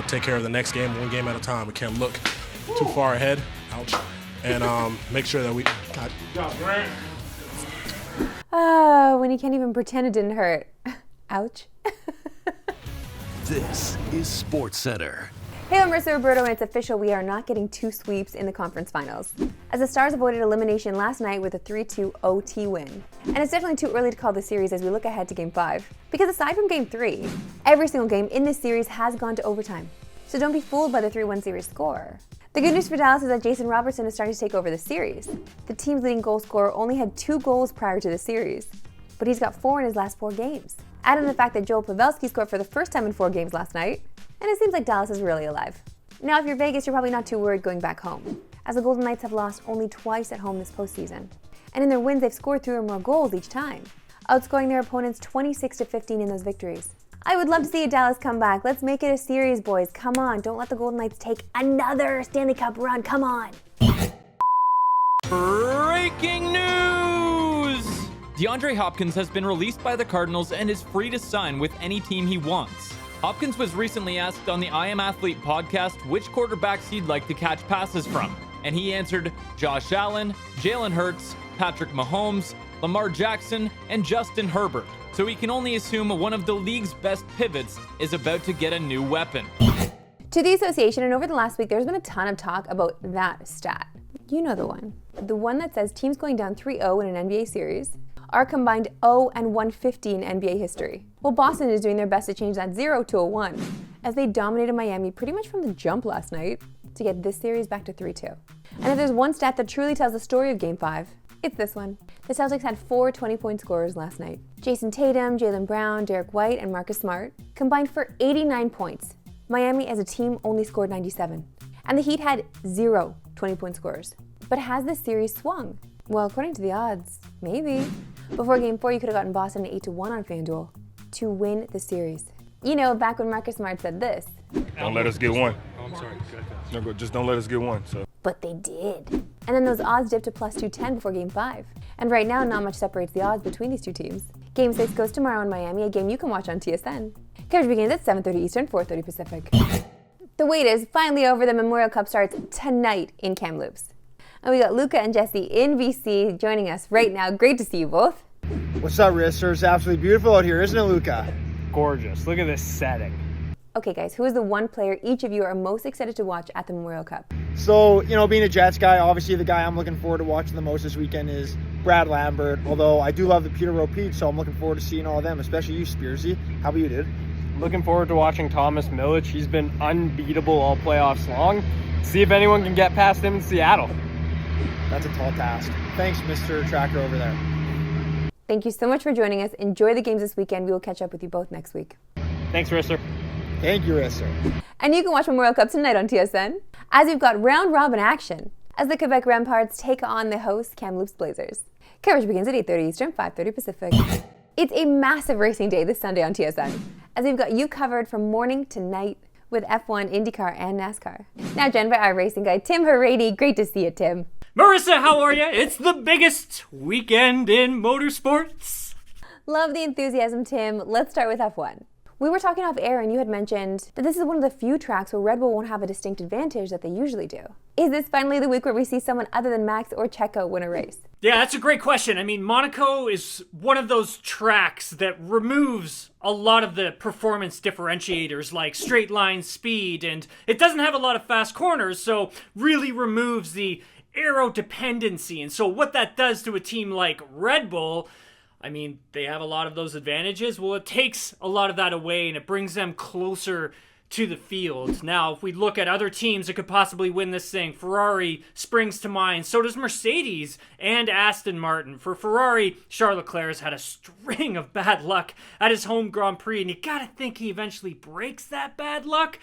take care of the next game, one game at a time. We can't look too far ahead. Ouch. And make sure that we... God. When you can't even pretend it didn't hurt. Ouch. This is Sportscentre. Hey, I'm Marissa Roberto, and it's official. We are not getting two sweeps in the conference finals, as the Stars avoided elimination last night with a 3-2 OT win. And it's definitely too early to call the series as we look ahead to Game 5. Because aside from Game 3, every single game in this series has gone to overtime. So don't be fooled by the 3-1 series score. The good news for Dallas is that Jason Robertson is starting to take over the series. The team's leading goal scorer only had 2 goals prior to the series, but he's got 4 in his last 4 games. Add in the fact that Joel Pavelski scored for the first time in 4 games last night, and it seems like Dallas is really alive. Now, if you're Vegas, you're probably not too worried going back home, as the Golden Knights have lost only twice at home this postseason. And in their wins, they've scored 3 or more goals each time, outscoring their opponents 26-15 in those victories. I would love to see a Dallas come back. Let's make it a series, boys. Come on, don't let the Golden Knights take another Stanley Cup run. Come on. Breaking news! DeAndre Hopkins has been released by the Cardinals and is free to sign with any team he wants. Hopkins was recently asked on the I Am Athlete podcast which quarterbacks he'd like to catch passes from, and he answered Josh Allen, Jalen Hurts, Patrick Mahomes, Lamar Jackson, and Justin Herbert. So he can only assume one of the league's best pivots is about to get a new weapon. To the association, and over the last week, there's been a ton of talk about that stat. You know the one. The one that says teams going down 3-0 in an NBA series are combined 0-150 in NBA history. Well, Boston is doing their best to change that 0 to a 1, as they dominated Miami pretty much from the jump last night to get this series back to 3-2. And if there's one stat that truly tells the story of Game 5, it's this one. The Celtics had 4 20-point scorers last night. Jason Tatum, Jaylen Brown, Derek White, and Marcus Smart combined for 89 points. Miami as a team only scored 97. And the Heat had 0 20-point scorers. But has this series swung? Well, according to the odds, maybe. Before Game 4, you could have gotten Boston 8-1 on FanDuel to win the series. You know, back when Marcus Smart said this. Don't let us get one. Oh, I'm sorry. No, just don't let us get one. So. But they did. And then those odds dipped to plus 210 before Game 5. And right now, not much separates the odds between these two teams. Game 6 goes tomorrow in Miami, a game you can watch on TSN. Coverage begins at 7:30 Eastern, 4:30 Pacific. The wait is finally over. The Memorial Cup starts tonight in Kamloops. And we got Luca and Jesse in BC joining us right now. Great to see you both. What's up, Rister? It's absolutely beautiful out here, isn't it, Luca? Gorgeous. Look at this setting. Okay, guys, who is the one player each of you are most excited to watch at the Memorial Cup? So, being a Jets guy, obviously the guy I'm looking forward to watching the most this weekend is Brad Lambert, although I do love the Peter Ropeet, so I'm looking forward to seeing all of them, especially you, Spearsy. How about you, dude? Looking forward to watching Thomas Milic. He's been unbeatable all playoffs long. See if anyone can get past him in Seattle. That's a tall task. Thanks, Mr. Tracker over there. Thank you so much for joining us. Enjoy the games this weekend. We will catch up with you both next week. Thanks, Risser. Thank you, Risser. And you can watch Memorial Cup tonight on TSN, as we've got round-robin action, as the Quebec Remparts take on the host Kamloops Blazers. Coverage begins at 8:30 Eastern, 5:30 Pacific. It's a massive racing day this Sunday on TSN, as we've got you covered from morning to night with F1, IndyCar, and NASCAR. Now joined by our racing guy, Tim Harady. Great to see you, Tim. Marissa, how are you? It's the biggest weekend in motorsports. Love the enthusiasm, Tim. Let's start with F1. We were talking off air and you had mentioned that this is one of the few tracks where Red Bull won't have a distinct advantage that they usually do. Is this finally the week where we see someone other than Max or Checo win a race? Yeah, that's a great question. I mean, Monaco is one of those tracks that removes a lot of the performance differentiators like straight line speed, and it doesn't have a lot of fast corners, so really removes the aero dependency. And so what that does to a team like Red Bull, I mean, they have a lot of those advantages. Well, it takes a lot of that away and it brings them closer to the field. Now, if we look at other teams that could possibly win this thing, Ferrari springs to mind. So does Mercedes and Aston Martin. For Ferrari, Charles Leclerc has had a string of bad luck at his home Grand Prix, and you gotta think he eventually breaks that bad luck.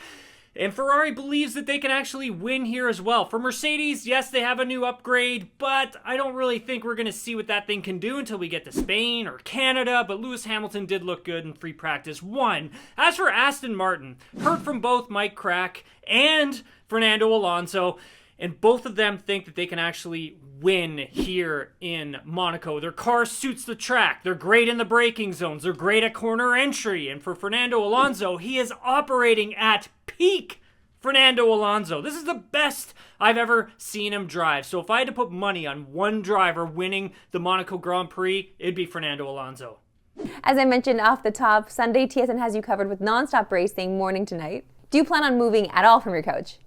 And Ferrari believes that they can actually win here as well. For Mercedes, yes, they have a new upgrade, but I don't really think we're going to see what that thing can do until we get to Spain or Canada. But Lewis Hamilton did look good in free practice 1. As for Aston Martin, heard from both Mike Crack and Fernando Alonso. and both of them think that they can actually win here in Monaco. Their car suits the track. They're great in the braking zones. They're great at corner entry. And for Fernando Alonso, he is operating at peak Fernando Alonso. This is the best I've ever seen him drive. So if I had to put money on one driver winning the Monaco Grand Prix, it'd be Fernando Alonso. As I mentioned off the top, Sunday TSN has you covered with non-stop racing morning to night. Do you plan on moving at all from your couch?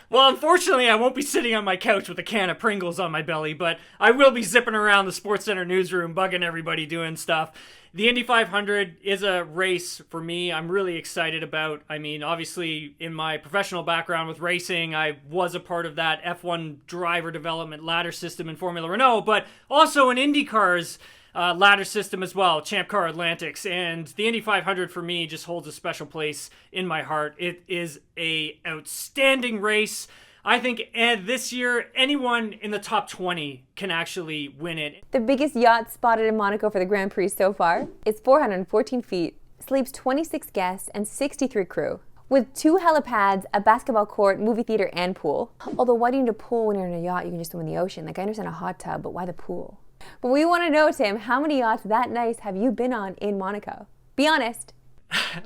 Well, unfortunately, I won't be sitting on my couch with a can of Pringles on my belly, but I will be zipping around the Sportscentre newsroom, bugging everybody doing stuff. The Indy 500 is a race for me I'm really excited about. I mean, obviously, in my professional background with racing, I was a part of that F1 driver development ladder system in Formula Renault, but also in IndyCar's ladder system as well, Champ Car Atlantics, and the Indy 500 for me just holds a special place in my heart. It is a outstanding race. I think this year anyone in the top 20 can actually win it. The biggest yacht spotted in Monaco for the Grand Prix so far is 414 feet, sleeps 26 guests and 63 crew. With 2 helipads, a basketball court, movie theater, and pool. Although why do you need a pool when you're in a yacht? You can just swim in the ocean. Like, I understand a hot tub, but why the pool? But we want to know, Tim, how many yachts that nice have you been on in Monaco? Be honest.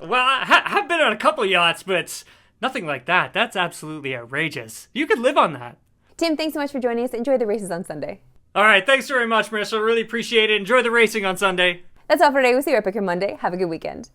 Well, I have been on a couple yachts, but nothing like that. That's absolutely outrageous. You could live on that. Tim, thanks so much for joining us. Enjoy the races on Sunday. All right, thanks very much, Marissa. Really appreciate it. Enjoy the racing on Sunday. That's all for today. We'll see you right back here Monday. Have a good weekend.